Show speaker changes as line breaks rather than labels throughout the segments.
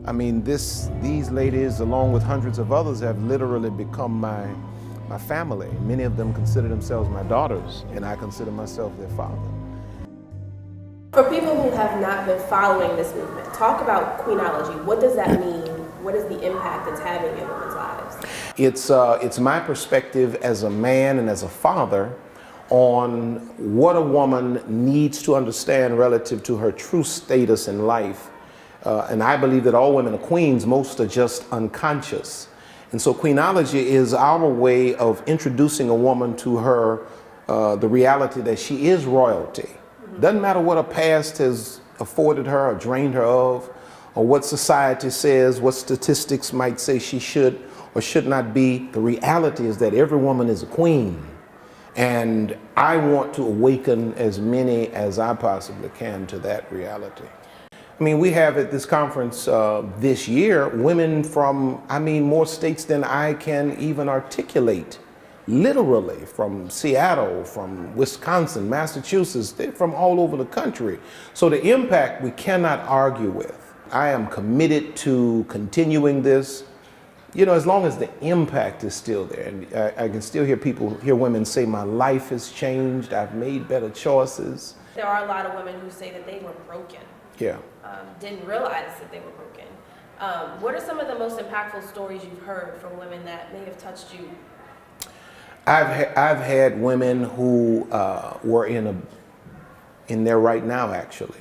I mean, these ladies, along with hundreds of others, have literally become my family. Many of them consider themselves my daughters, and I consider myself their father.
For people who have not been following this movement, talk about Queenology. What does that mean? What is the impact it's having in women's lives?
It's my perspective as a man and as a father on what a woman needs to understand relative to her true status in life. And I believe that all women are queens, most are just unconscious. And so Queenology is our way of introducing a woman to her, the reality that she is royalty. Doesn't matter what her past has afforded her or drained her of, or what society says, what statistics might say she should or should not be. The reality is that every woman is a queen. And I want to awaken as many as I possibly can to that reality. I mean, we have at this conference this year women from, more states than I can even articulate. Literally from Seattle, from Wisconsin, Massachusetts, they're from all over the country. So the impact we cannot argue with. I am committed to continuing this, as long as the impact is still there. And I can still hear women say, my life has changed, I've made better choices.
There are a lot of women who say that they were broken.
Yeah.
Didn't realize that they were broken. What are some of the most impactful stories you've heard from women that may have touched you?
I've had women who were in there right now, actually,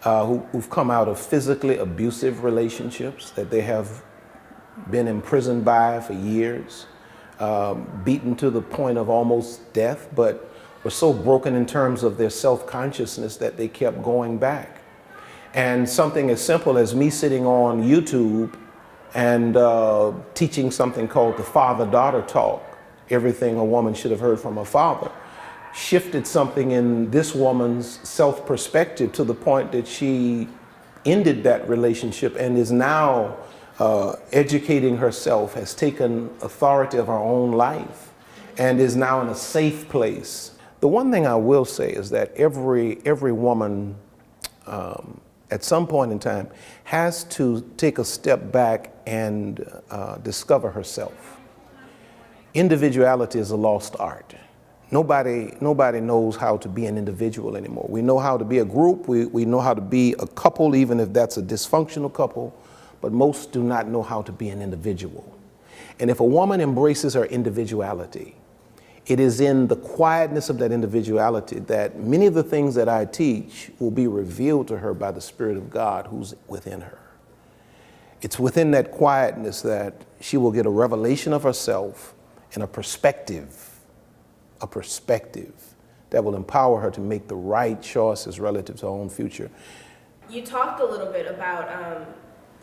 who've come out of physically abusive relationships that they have been imprisoned by for years, beaten to the point of almost death, but were so broken in terms of their self-consciousness that they kept going back. And something as simple as me sitting on YouTube and teaching something called the father-daughter talk, everything a woman should have heard from her father, shifted something in this woman's self-perspective to the point that she ended that relationship and is now educating herself, has taken authority of her own life, and is now in a safe place. The one thing I will say is that every woman at some point in time has to take a step back and discover herself. Individuality is a lost art. Nobody knows how to be an individual anymore. We know how to be a group, we know how to be a couple, even if that's a dysfunctional couple, but most do not know how to be an individual. And if a woman embraces her individuality, it is in the quietness of that individuality that many of the things that I teach will be revealed to her by the Spirit of God who's within her. It's within that quietness that she will get a revelation of herself and a perspective that will empower her to make the right choices relative to her own future.
You talked a little bit about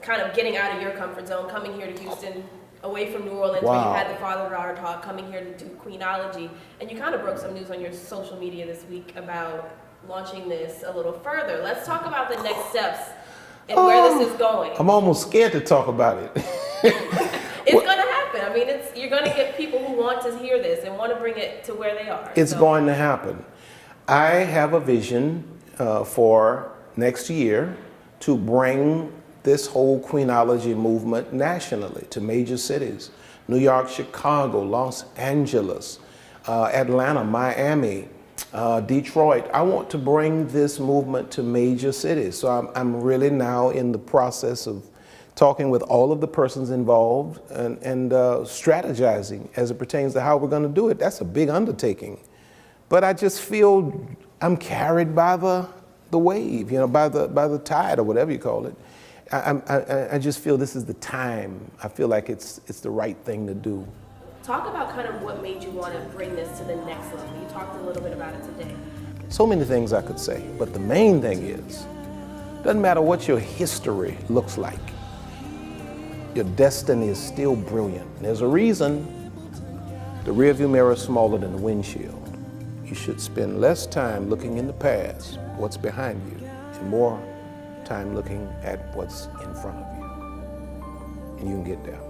kind of getting out of your comfort zone, coming here to Houston, away from New Orleans,
Wow.
where you had the father-daughter talk, coming here to do Queenology, and you kind of broke some news on your social media this week about launching this a little further. Let's talk about the next steps and where this is going.
I'm almost scared to talk about it.
It's going to happen. I mean, you're going to get people who want to hear this and want to bring it to where they are.
It's going to happen. I have a vision for next year to bring this whole Queenology movement nationally to major cities. New York, Chicago, Los Angeles, Atlanta, Miami, Detroit. I want to bring this movement to major cities. So I'm really now in the process of talking with all of the persons involved and strategizing as it pertains to how we're going to do it. That's a big undertaking. But I just feel I'm carried by the wave, by the tide or whatever you call it. I just feel this is the time. I feel like it's the right thing to do.
Talk about kind of what made you want to bring this to the next level. You talked a little bit about it today.
So many things I could say, but the main thing is, doesn't matter what your history looks like, your destiny is still brilliant. There's a reason the rearview mirror is smaller than the windshield. You should spend less time looking in the past, what's behind you, and more time looking at what's in front of you. And you can get there.